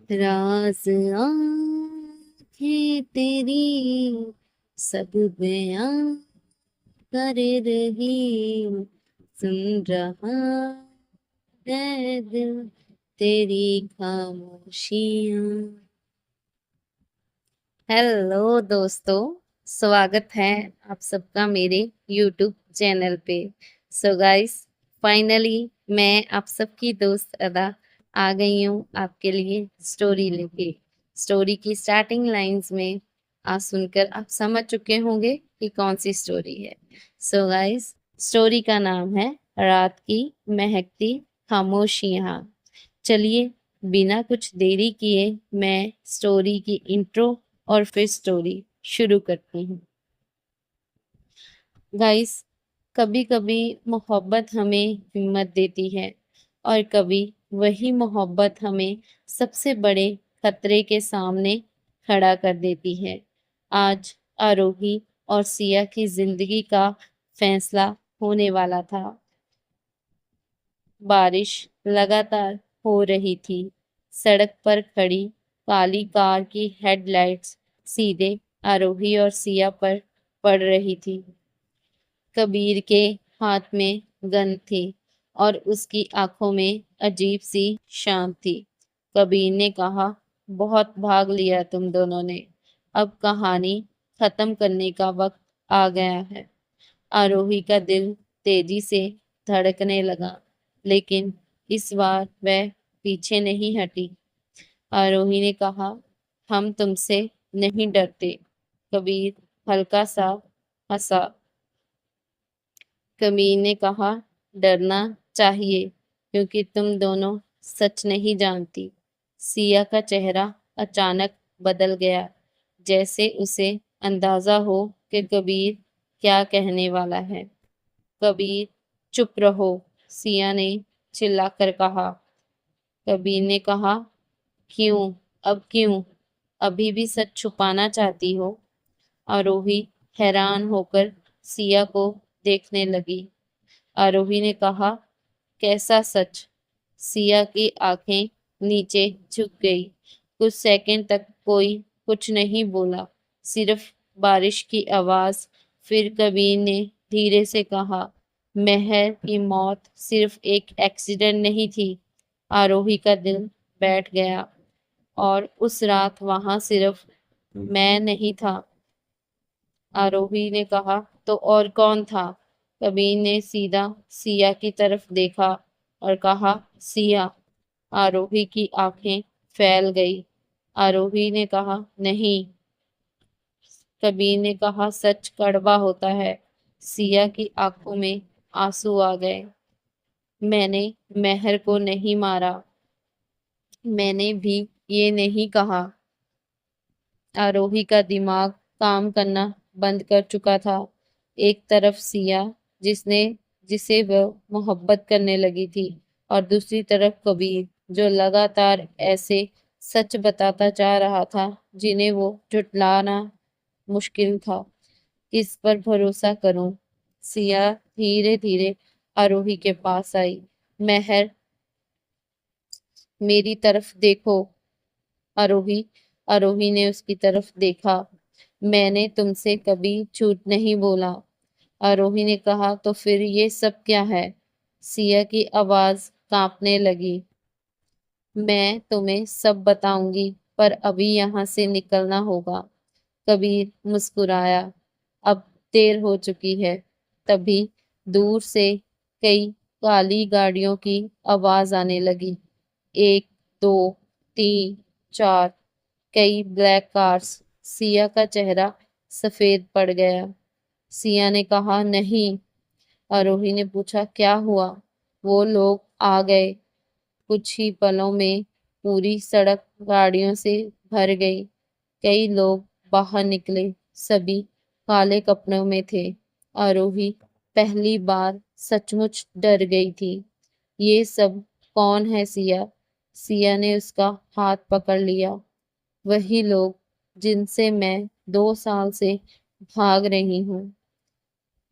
राज आँखें तेरी सब बयां कर रही, सुन रहा है दिल तेरी खामोशियां। हेलो दोस्तों, स्वागत है आप सबका मेरे YouTube चैनल पे। सो गाइस, फाइनली मैं आप सबकी दोस्त अदा आ गई हूँ आपके लिए स्टोरी लेके। स्टोरी की स्टार्टिंग लाइंस में आज सुनकर आप समझ चुके होंगे कि कौन सी स्टोरी है। सो गाइस, स्टोरी का नाम है रात की महकती खामोशियाँ। चलिए, बिना कुछ देरी किए मैं स्टोरी की इंट्रो और फिर स्टोरी शुरू करती हूँ। गाइस, कभी कभी मोहब्बत हमें हिम्मत देती है और कभी वही मोहब्बत हमें सबसे बड़े खतरे के सामने खड़ा कर देती है। आज आरोही और सिया की जिंदगी का फैसला होने वाला था। बारिश लगातार हो रही थी। सड़क पर खड़ी काली कार की हेडलाइट्स सीधे आरोही और सिया पर पड़ रही थी। कबीर के हाथ में गन थी और उसकी आंखों में अजीब सी शान थी। कबीर ने कहा, बहुत भाग लिया तुम दोनों ने, अब कहानी खत्म करने का वक्त आ गया है। आरोही का दिल तेजी से धड़कने लगा, लेकिन इस बार वह पीछे नहीं हटी। आरोही ने कहा, हम तुमसे नहीं डरते। कबीर हल्का सा हंसा। कबीर ने कहा, डरना चाहिए क्योंकि तुम दोनों सच नहीं जानती। सिया का चेहरा अचानक बदल गया, जैसे उसे अंदाजा हो कि कबीर क्या कहने वाला है। कबीर, चुप रहो, सिया ने चिल्लाकर कहा। कबीर ने कहा, क्यों? अब क्यों? अभी भी सच छुपाना चाहती हो? आरोही हैरान होकर सिया को देखने लगी। आरोही ने कहा, कैसा सच? सिया की आंखें नीचे झुक गई। कुछ सेकंड तक कोई कुछ नहीं बोला, सिर्फ बारिश की आवाज। फिर कबीर ने धीरे से कहा, मेहर की मौत सिर्फ एक एक्सीडेंट नहीं थी। आरोही का दिल बैठ गया। और उस रात वहां सिर्फ मैं नहीं था। आरोही ने कहा, तो और कौन था? कबीर ने सीधा सिया की तरफ देखा और कहा, सिया। आरोही की आंखें फैल गई। आरोही ने कहा, नहीं। कबीर ने कहा, सच कड़वा होता है। सिया की आंखों में आंसू आ गए। मैंने मेहर को नहीं मारा। मैंने भी ये नहीं कहा। आरोही का दिमाग काम करना बंद कर चुका था। एक तरफ सिया, जिसने जिसे वह मोहब्बत करने लगी थी, और दूसरी तरफ कबीर, जो लगातार ऐसे सच बताता जा रहा था जिन्हें वो झुठलाना मुश्किल था। किस पर भरोसा करूं? सिया धीरे धीरे आरोही के पास आई। मेहर, मेरी तरफ देखो। आरोही आरोही ने उसकी तरफ देखा। मैंने तुमसे कभी झूठ नहीं बोला। आरोही ने कहा, तो फिर ये सब क्या है? सिया की आवाज कांपने लगी। मैं तुम्हें सब बताऊंगी, पर अभी यहाँ से निकलना होगा। कबीर मुस्कुराया। अब देर हो चुकी है। तभी दूर से कई काली गाड़ियों की आवाज आने लगी। एक, दो, तीन, चार, कई ब्लैक कार्स। सिया का चेहरा सफेद पड़ गया। सिया ने कहा, नहीं। आरोही ने पूछा, क्या हुआ? वो लोग आ गए। कुछ ही पलों में पूरी सड़क गाड़ियों से भर गई। कई लोग बाहर निकले, सभी काले कपड़ों में थे। आरोही पहली बार सचमुच डर गई थी। ये सब कौन है सिया? सिया ने उसका हाथ पकड़ लिया। वही लोग जिनसे मैं 2 साल से भाग रही हूँ।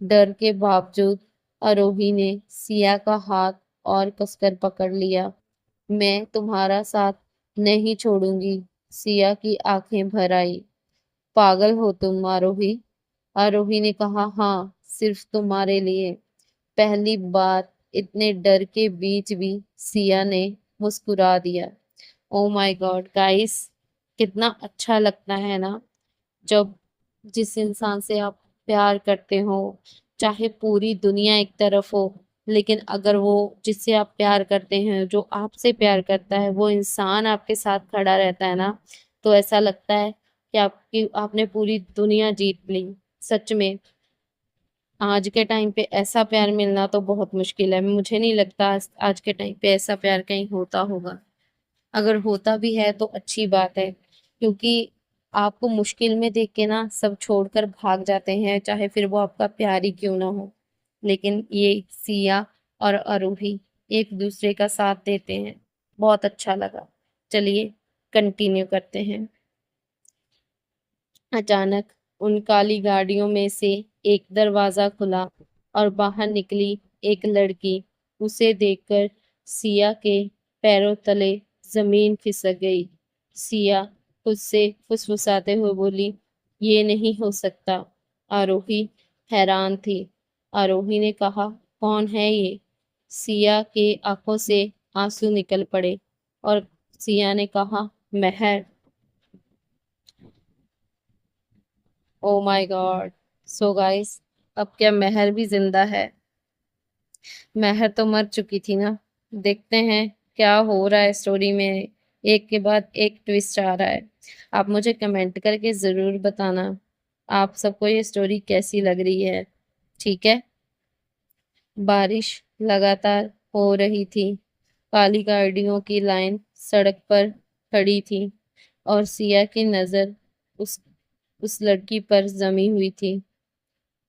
डर के बावजूद आरोही ने सिया का हाथ और कसकर पकड़ लिया। मैं तुम्हारा साथ नहीं छोड़ूंगी। सिया की आंखें भर आई। पागल हो तुम आरोही? आरोही ने कहा, हाँ, सिर्फ तुम्हारे लिए। पहली बार इतने डर के बीच भी सिया ने मुस्कुरा दिया। ओ माय गॉड गाइस, कितना अच्छा लगता है ना, जब जिस इंसान से आप प्यार करते हो, चाहे पूरी दुनिया एक तरफ हो, लेकिन अगर वो जिससे आप प्यार करते हैं, जो आपसे प्यार करता है, वो इंसान आपके साथ खड़ा रहता है ना, तो ऐसा लगता है कि आपकी आपने पूरी दुनिया जीत ली। सच में आज के टाइम पे ऐसा प्यार मिलना तो बहुत मुश्किल है। मुझे नहीं लगता आज के टाइम पे ऐसा प्यार कहीं होता होगा। अगर होता भी है तो अच्छी बात है, क्योंकि आपको मुश्किल में देख के ना सब छोड़कर भाग जाते हैं, चाहे फिर वो आपका प्यार ही क्यों ना हो। लेकिन ये सिया और आरोही एक दूसरे का साथ देते हैं। बहुत अच्छा लगा। चलिए कंटिन्यू करते हैं। अचानक उन काली गाड़ियों में से एक दरवाजा खुला और बाहर निकली एक लड़की। उसे देखकर सिया के पैरों तले जमीन खिसक गई। सिया खुद से फुसफुसाते हुए बोली, ये नहीं हो सकता। आरोही हैरान थी। आरोही ने कहा, कौन है ये? सिया के आंखों से आंसू निकल पड़े और सिया ने कहा, Mehar. Oh my god. So guys, अब क्या महर भी जिंदा है? महर तो मर चुकी थी ना। देखते हैं क्या हो रहा है स्टोरी में। एक के बाद एक ट्विस्ट आ रहा है। आप मुझे कमेंट करके जरूर बताना आप सबको ये स्टोरी कैसी लग रही है। ठीक है। बारिश लगातार हो रही थी। काली गाड़ियों की लाइन सड़क पर खड़ी थी और सिया की नजर उस लड़की पर जमी हुई थी।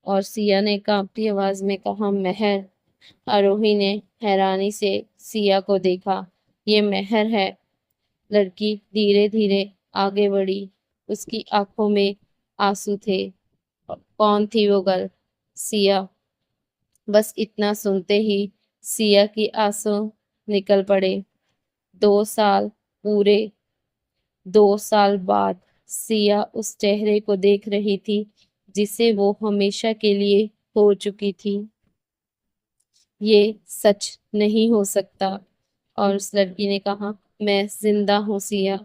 और सिया ने कांपती आवाज में कहा, महर। आरोही ने हैरानी से सिया को देखा। ये महर है। लड़की धीरे धीरे आगे बढ़ी। उसकी आंखों में आंसू थे। कौन थी वो गर्ल? सिया। बस इतना सुनते ही सिया की आंसू निकल पड़े। 2 साल, पूरे 2 साल बाद सिया उस चेहरे को देख रही थी जिसे वो हमेशा के लिए खो चुकी थी। ये सच नहीं हो सकता। और उस लड़की ने कहा, मैं जिंदा हूँ सिया।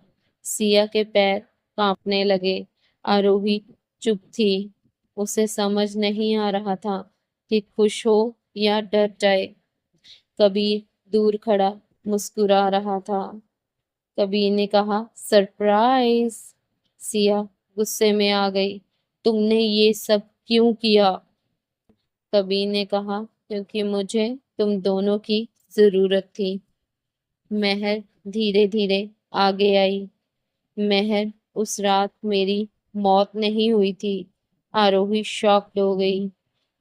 सिया के पैर कांपने लगे। आरोही चुप थी। उसे समझ नहीं आ रहा था कि खुश हो या डर जाए। कबीर दूर खड़ा मुस्कुरा रहा था। कबीर ने कहा, सरप्राइज। सिया गुस्से में आ गई। तुमने ये सब क्यों किया? कबीर ने कहा, क्योंकि मुझे तुम दोनों की जरूरत थी। महर धीरे धीरे आगे आई। महर, उस रात मेरी मौत नहीं हुई थी। आरोही शॉक्ड हो गई।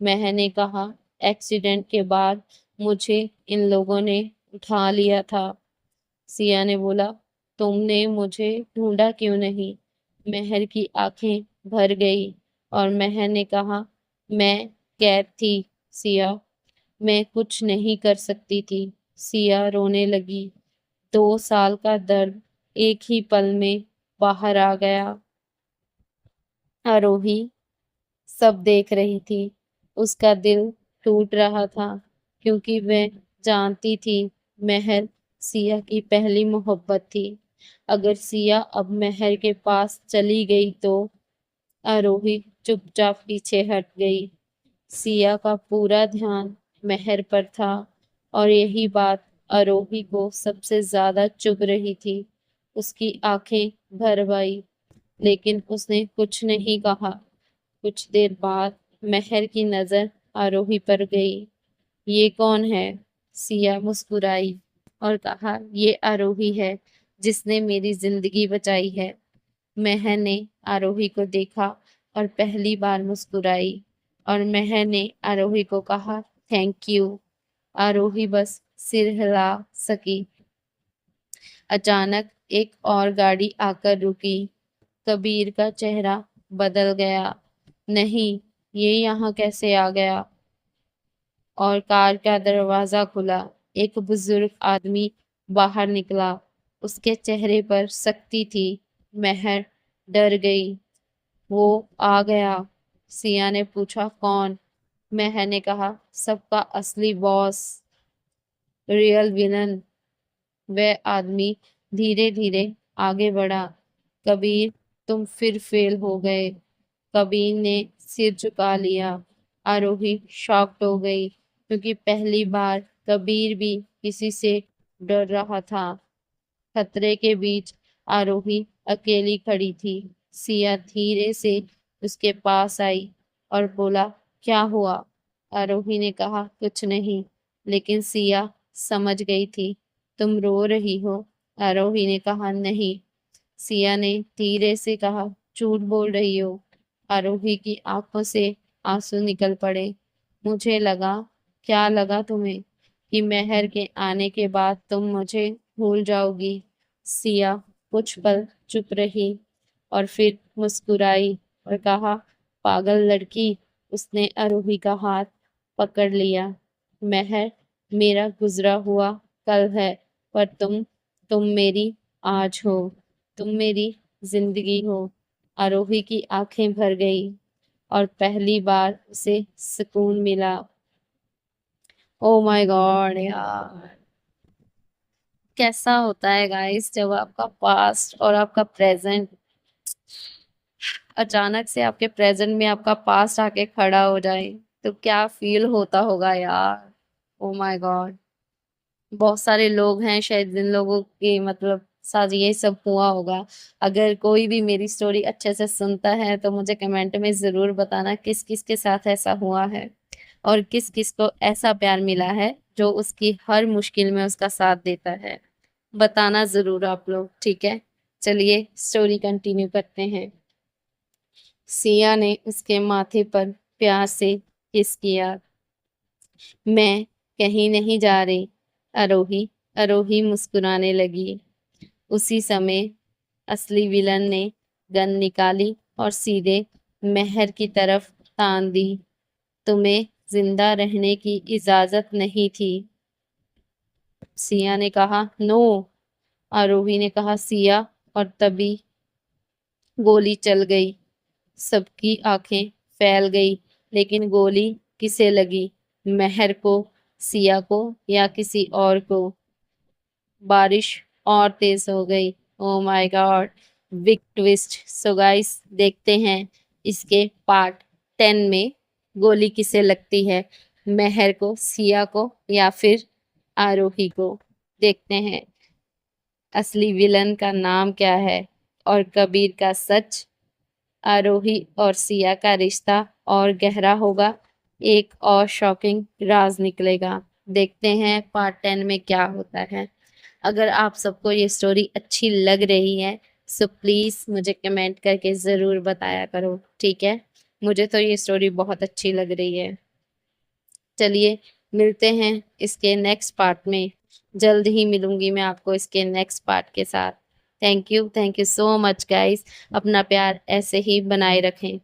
महर ने कहा, एक्सीडेंट के बाद मुझे इन लोगों ने उठा लिया था। सिया ने बोला, तुमने मुझे ढूंढा क्यों नहीं? महर की आंखें भर गई और महर ने कहा, मैं कैद थी सिया। मैं कुछ नहीं कर सकती थी। सिया रोने लगी। 2 साल का दर्द एक ही पल में बाहर आ गया। आरोही सब देख रही थी। उसका दिल टूट रहा था, क्योंकि वह जानती थी महर सिया की पहली मोहब्बत थी। अगर सिया अब महर के पास चली गई तो आरोही चुपचाप पीछे हट गई। सिया का पूरा ध्यान महर पर था और यही बात आरोही को सबसे ज्यादा चुभ रही थी। उसकी आंखें भर आई, लेकिन उसने कुछ नहीं कहा। कुछ देर बाद महर की नजर आरोही पर गई। ये कौन है? सिया मुस्कुराई और कहा, ये आरोही है जिसने मेरी जिंदगी बचाई है। महर ने आरोही को देखा और पहली बार मुस्कुराई और महर ने आरोही को कहा, थैंक यू। आरोही बस सिर हिला सकी। अचानक एक और गाड़ी आकर रुकी। कबीर का चेहरा बदल गया। नहीं, ये यहाँ कैसे आ गया? और कार का दरवाजा खुला। एक बुजुर्ग आदमी बाहर निकला। उसके चेहरे पर सख्ती थी। महर डर गई। वो आ गया। सिया ने पूछा, कौन? महर ने कहा, सबका असली बॉस, रियल विलन। वह आदमी धीरे धीरे आगे बढ़ा। कबीर, तुम फिर फेल हो गए। कबीर ने सिर झुका लिया। आरोही शॉक्ड हो गई, क्योंकि पहली बार कबीर भी किसी से डर रहा था। खतरे के बीच आरोही अकेली खड़ी थी। सिया धीरे से उसके पास आई और बोला, क्या हुआ? आरोही ने कहा, कुछ नहीं। लेकिन सिया समझ गई थी। तुम रो रही हो? आरोही ने कहा, नहीं। सिया ने धीरे से कहा, झूठ बोल रही हो। आरोही की आंखों से आंसू निकल पड़े। मुझे लगा। क्या लगा तुम्हें? कि महर के आने के बाद तुम मुझे भूल जाओगी। सिया कुछ पल चुप रही और फिर मुस्कुराई और कहा, पागल लड़की। उसने आरोही का हाथ पकड़ लिया। महर मेरा गुजरा हुआ कल है, पर तुम मेरी आज हो। तुम मेरी जिंदगी हो। आरोही की आंखें भर गई और पहली बार उसे सुकून मिला। ओ माय गॉड यार, कैसा होता है गाइस जब आपका पास्ट और आपका प्रेजेंट, अचानक से आपके प्रेजेंट में आपका पास्ट आके खड़ा हो जाए, तो क्या फील होता होगा यार। ओ माय गॉड। बहुत सारे लोग हैं शायद जिन लोगों के मतलब साथ ये सब हुआ होगा। अगर कोई भी मेरी स्टोरी अच्छे से सुनता है तो मुझे कमेंट में जरूर बताना किस किस के साथ ऐसा हुआ है और किस किस को ऐसा प्यार मिला है जो उसकी हर मुश्किल में उसका साथ देता है। बताना जरूर आप लोग, ठीक है। चलिए स्टोरी कंटिन्यू करते हैं। सिया ने उसके माथे पर प्यार से किस किया। मैं कहीं नहीं जा रही। आरोही आरोही मुस्कुराने लगी। उसी समय असली विलन ने गन निकाली और सीधे महर की तरफ तान दी। तुम्हें जिंदा रहने की इजाजत नहीं थी। सिया ने कहा, नो। आरोही ने कहा, सिया। और तभी गोली चल गई। सबकी आंखें फैल गई। लेकिन गोली किसे लगी? महर को, सिया को, या किसी और को? बारिश और तेज हो गई। ओ my God, big twist. So guys देखते हैं इसके पार्ट 10 में गोली किसे लगती है, महर को, सिया को, या फिर आरोही को। देखते हैं असली विलन का नाम क्या है और कबीर का सच। आरोही और सिया का रिश्ता और गहरा होगा। एक और शॉकिंग राज निकलेगा। देखते हैं पार्ट 10 में क्या होता है। अगर आप सबको ये स्टोरी अच्छी लग रही है सो प्लीज मुझे कमेंट करके जरूर बताया करो, ठीक है। मुझे तो ये स्टोरी बहुत अच्छी लग रही है। चलिए मिलते हैं इसके नेक्स्ट पार्ट में। जल्द ही मिलूंगी मैं आपको इसके नेक्स्ट पार्ट के साथ। Thank you so much guys. अपना प्यार ऐसे ही बनाए रखें।